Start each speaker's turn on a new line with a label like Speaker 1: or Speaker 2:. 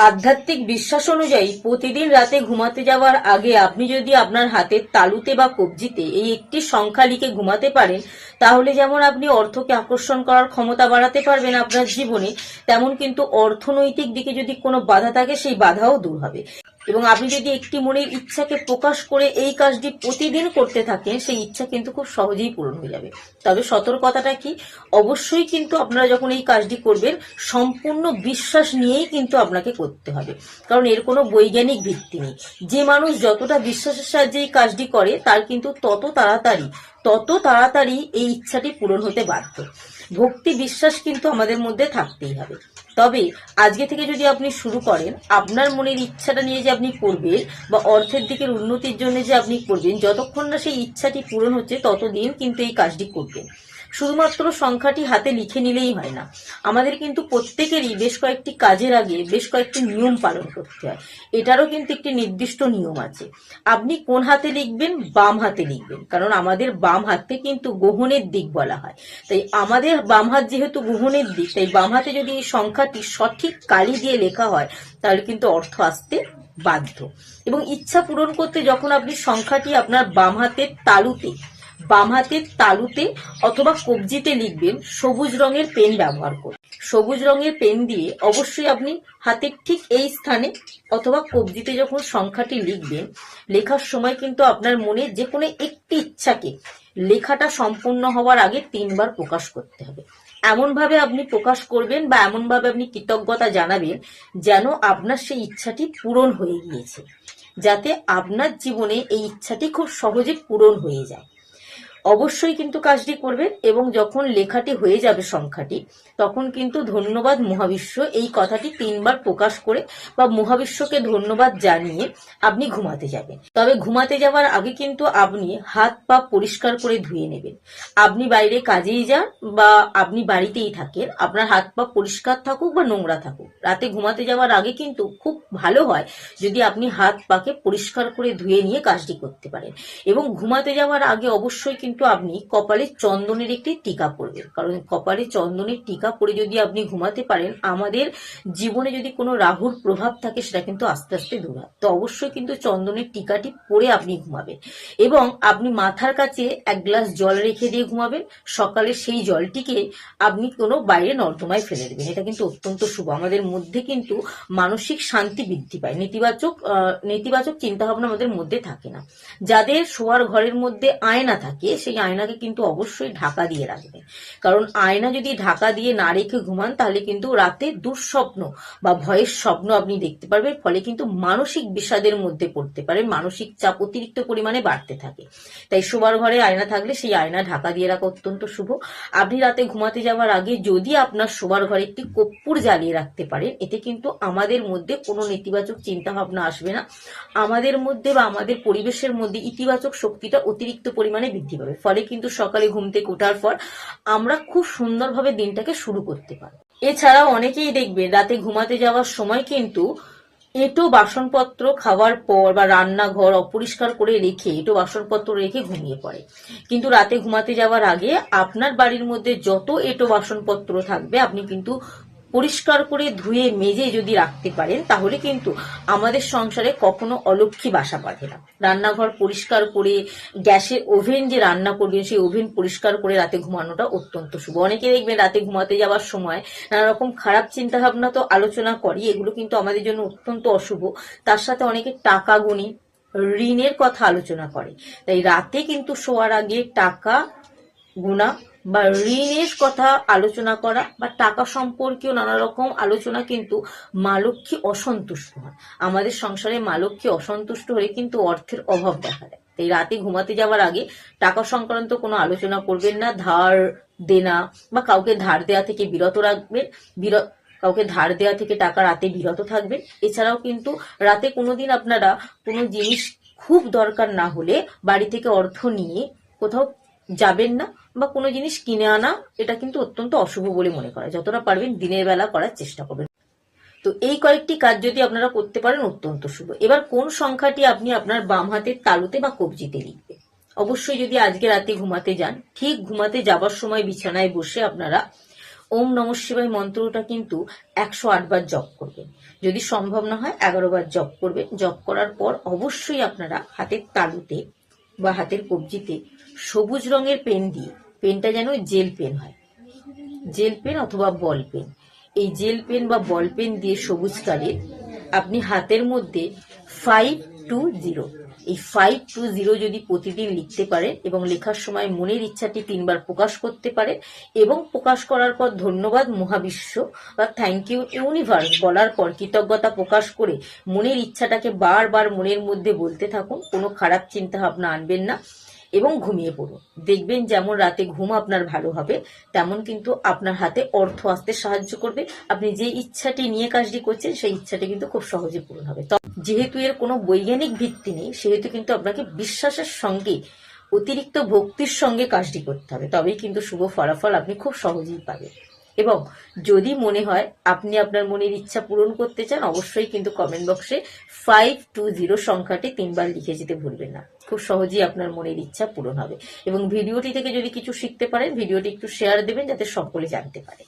Speaker 1: আধ্যাত্মিক বিশ্বাস অনুযায়ী প্রতিদিন রাতে ঘুমাতে যাওয়ার আগে আপনি যদি আপনার হাতের তালুতে বা কবজিতে এই একটি সংখ্যা লিখে ঘুমাতে পারেন, তাহলে যেমন আপনি অর্থকে আকর্ষণ করার ক্ষমতা বাড়াতে পারবেন আপনার জীবনে, তেমন কিন্তু অর্থনৈতিক দিকে যদি কোনো বাধা থাকে সেই বাধাও দূর হবে। এবং আপনি যদি একটি মনের ইচ্ছাকে প্রকাশ করে এই কাজটি প্রতিদিন করতে থাকেন, সেই ইচ্ছা কিন্তু খুব সহজেই পূরণ হয়ে যাবে। তবে সতর্কতাটা কি, অবশ্যই কিন্তু আপনারা যখন এই কাজটি করবেন সম্পূর্ণ বিশ্বাস নিয়েই কিন্তু আপনাকে করতে হবে, কারণ এর কোনো বৈজ্ঞানিক ভিত্তি নেই। যে মানুষ যতটা বিশ্বাসের সাহায্যে এই কাজটি করে তার কিন্তু তত তাড়াতাড়ি এই ইচ্ছাটি পূরণ হতে বাধ্য। ভক্তি বিশ্বাস কিন্তু আমাদের মধ্যে থাকতেই হবে। তবে আজকে থেকে যদি আপনি শুরু করেন, আপনার মনের ইচ্ছাটা নিয়ে যে আপনি করবেন বা অর্থের দিকের উন্নতির জন্য যে আপনি করবেন, যতক্ষণ না সেই ইচ্ছাটি পূরণ হচ্ছে ততদিন কিন্তু এই কাজটি করবেন। শুধুমাত্র সংখ্যাটি হাতে লিখে নিলেই হয় না, আমাদের কিন্তু প্রত্যেকেরই বেশ কয়েকটি কাজের আগে বেশ কয়েকটি নিয়ম পালন করতে হয়। এটারও কিন্তু একটি নির্দিষ্ট নিয়ম আছে। আপনি কোন হাতে লিখবেন? বাম হাতে লিখবেন, কারণ আমাদের বাম হাতকে কিন্তু গ্রহণের দিক বলা হয়। তাই আমাদের বাম হাত যেহেতু গ্রহণের দিক, তাই বাম হাতে যদি এই সংখ্যাটি সঠিক কালি দিয়ে লেখা হয় তাহলে কিন্তু অর্থ আসতে বাধ্য। এবং ইচ্ছা পূরণ করতে যখন আপনি সংখ্যাটি আপনার বাম হাতের তালুতে অথবা কবজিতে লিখবেন, সবুজ রঙের পেন ব্যবহার করুন। সবুজ রঙের পেন দিয়ে অবশ্যই আপনি হাতের ঠিক এই স্থানে অথবা কবজিতে যখন সংখ্যাটি লিখবেন, লেখার সময় কিন্তু আপনার মনে যে কোনো একটি ইচ্ছাকে লেখাটা সম্পূর্ণ হওয়ার আগে 3 বার প্রকাশ করতে হবে। এমন ভাবে আপনি প্রকাশ করবেন বা এমন ভাবে আপনি কৃতজ্ঞতা জানাবেন যেন আপনার সেই ইচ্ছাটি পূরণ হয়ে গিয়েছে, যাতে আপনার জীবনে এই ইচ্ছাটি খুব সহজে পূরণ হয়ে যায়। অবশ্যই কিন্তু কাজটি করবেন এবং যখন লেখাটি হয়ে যাবে সংখ্যাটি, তখন কিন্তু ধন্যবাদ মহাবিশ্ব এই কথাটি 3 বার প্রকাশ করে বা মহাবিশ্বকে ধন্যবাদ জানিয়ে আপনি ঘুমাতে যাবেন। তবে ঘুমাতে যাওয়ার আগে কিন্তু আপনি হাত পা পরিষ্কার করে ধুয়ে নেবেন। আপনি বাইরে কাজেই যান বা আপনি বাড়িতেই থাকেন, আপনার হাত পা পরিষ্কার থাকুক বা নোংরা থাকুক, রাতে ঘুমাতে যাওয়ার আগে কিন্তু খুব ভালো হয় যদি আপনি হাত পাকে পরিষ্কার করে ধুয়ে নিয়ে কাজটি করতে পারেন। এবং ঘুমাতে যাওয়ার আগে অবশ্যই কিন্তু আপনি কপালে চন্দনের একটি টিকা পরবেন, কারণ কপালে চন্দনের টিকা পরে যদি আপনি ঘুমাতে পারেন, আমাদের জীবনে যদি কোনো রাহুর প্রভাব থাকে সেটা কিন্তু আস্তে আস্তে দূর হয়। তো অবশ্যই কিন্তু চন্দনের টিকাটি পরে আপনি ঘুমাবেন এবং আপনি মাথার কাছে 1 গ্লাস জল রেখে দিয়ে ঘুমাবেন। সকালে সেই জলটিকে আপনি কোনো বাইরে নর্দমায় ফেলে দেবেন। এটা কিন্তু অত্যন্ত শুভ। আমাদের মধ্যে কিন্তু মানসিক শান্তি বৃদ্ধি পায়, নেতিবাচক চিন্তা ভাবনা আমাদের মধ্যে থাকে না। যাদের শোয়ার ঘরের মধ্যে আয়না থাকে, সেই আয়নাকে কিন্তু অবশ্যই ঢাকা দিয়ে রাখবেন, কারণ আয়না যদি ঢাকা দিয়ে না রেখে ঘুমান তাহলে কিন্তু রাতে দুঃস্বপ্ন বা ভয়ের স্বপ্ন আপনি দেখতে পারবেন, ফলে কিন্তু মানসিক বিষাদের মধ্যে পড়তে পারেন, মানসিক চাপ অতিরিক্ত পরিমাণে বাড়তে থাকে। তাই শোবার ঘরে আয়না থাকলে সেই আয়না ঢাকা দিয়ে রাখা অত্যন্ত শুভ। আপনি রাতে ঘুমাতে যাওয়ার আগে যদি আপনার শোবার ঘরে একটি কর্পূর জ্বালিয়ে রাখতে পারেন, এতে কিন্তু আমাদের মধ্যে কোনো নেতিবাচক চিন্তা ভাবনা আসবে না, আমাদের মধ্যে বা আমাদের পরিবেশের মধ্যে ইতিবাচক শক্তিটা অতিরিক্ত পরিমাণে বৃদ্ধি পাবে, ফলে কিন্তু সকালে ঘুম থেকে ওঠার পর আমরা খুব সুন্দরভাবে দিনটাকে শুরু করতে পারবো। এছাড়াও অনেকেই দেখবেন রাতে ঘুমাতে যাওয়ার সময় কিন্তু এঁটো বাসনপত্র খাওয়ার পর বা রান্নাঘর অপরিষ্কার করে রেখে এঁটো বাসনপত্র রেখে ঘুমিয়ে পড়ে। কিন্তু রাতে ঘুমাতে যাওয়ার আগে আপনার বাড়ির মধ্যে যত এঁটো বাসনপত্র থাকবে আপনি কিন্তু পরিষ্কার করে ধুয়ে মেজে যদি রাখতে পারেন, তাহলে কিন্তু আমাদের সংসারে কখনো অলক্ষ্মী বাসা বাঁধে না। রান্নাঘর পরিষ্কার করে, গ্যাসের ওভেন যে রান্না করবেন সেই ওভেন পরিষ্কার করে রাতে ঘুমানোটা অত্যন্ত শুভ। অনেকে দেখবেন রাতে ঘুমাতে যাওয়ার সময় নানা রকম খারাপ চিন্তা ভাবনা তো আলোচনা করি, এগুলো কিন্তু আমাদের জন্য অত্যন্ত অশুভ। তার সাথে অনেকে টাকা গুনি, ঋণের কথা আলোচনা করে। তাই রাতে কিন্তু শোয়ার আগে টাকা গুণা বা ঋণের কথা আলোচনা করা বা টাকা সম্পর্কেও নানা রকম আলোচনা কিন্তু মা লক্ষ্মী অসন্তুষ্ট হয়। আমাদের সংসারে মা লক্ষ্মী অসন্তুষ্ট হলে কিন্তু অর্থের অভাব দেখা দেয়। তাই রাতে ঘুমাতে যাওয়ার আগে টাকা সংক্রান্ত কোনো আলোচনা করবেন না। ধার দেনা বা কাউকে ধার দেওয়া থেকে বিরত রাখবেন, কাউকে ধার দেওয়া থেকে টাকা রাতে বিরত থাকবেন। এছাড়াও কিন্তু রাতে কোনোদিন আপনারা কোনো জিনিস খুব দরকার না হলে বাড়ি থেকে অর্থ নিয়ে কোথাও যাবেন না বা কোনো জিনিস কিনে আনা, এটা কিন্তু অত্যন্ত অশুভ বলে মনে করা। যতটা পারবেন দিনের বেলা করার চেষ্টা করবেন। তো এই কয়েকটি কাজ যদি আপনারা করতে পারেন অত্যন্ত শুভ। এবার কোন সংখ্যাটি আপনি আপনার বাম হাতের তালুতে বা কবজিতে লিখবেন? অবশ্যই যদি আজকে রাতে ঘুমাতে যান, ঠিক ঘুমাতে যাবার সময় বিছানায় বসে আপনারা ওম নমঃ শিবায় মন্ত্রটা কিন্তু 108 বার জপ করবেন। যদি সম্ভব না হয় 11 বার জপ করবেন। জপ করার পর অবশ্যই আপনারা হাতের তালুতে বা হাতের কবজিতে সবুজ রঙের পেন দিয়ে, পেনটা যেন জেল পেন হয়, জেল পেন অথবা বল পেন, এই জেল পেন বা বল পেন দিয়ে সবুজ কালির আপনি হাতের মধ্যে 520, এই 520 যদি প্রতিদিন লিখতে পারেন এবং লেখার সময় মনের ইচ্ছাটি 3 বার প্রকাশ করতে পারেন এবং প্রকাশ করার পর ধন্যবাদ মহাবিশ্ব বা থ্যাংক ইউ ইউনিভার্স বলার পর কৃতজ্ঞতা প্রকাশ করে মনের ইচ্ছাটাকে বারবার মনের মধ্যে বলতে থাকুন। কোনো খারাপ চিন্তা ভাবনা আনবেন না এবং ঘুমিয়ে পড়ুন। দেখবেন যেমন রাতে ঘুম আপনার ভালো হবে, তেমন কিন্তু আপনার হাতে অর্থ আসতে সাহায্য করবে। আপনি যে ইচ্ছাটি নিয়ে কাজটি করছেন সেই ইচ্ছাটি কিন্তু খুব সহজে পূরণ হবে। যেহেতু এর কোনো বৈজ্ঞানিক ভিত্তি নেই, সেহেতু কিন্তু আপনাকে বিশ্বাসের সঙ্গে, অতিরিক্ত ভক্তির সঙ্গে কাজটি করতে হবে, তবেই কিন্তু শুভ ফলাফল আপনি খুব সহজেই পাবেন। এবং যদি মনে হয় আপনি আপনার মনের ইচ্ছা পূরণ করতে চান, অবশ্যই কিন্তু কমেন্ট বক্সে 520 সংখ্যাটি 3 বার লিখে যেতে ভুলবেন না। খুব সহজেই আপনার মনের ইচ্ছা পূরণ হবে। এবং ভিডিওটি থেকে যদি কিছু শিখতে পারেন, ভিডিওটি একটু শেয়ার দেবেন যাতে সকলে জানতে পারে।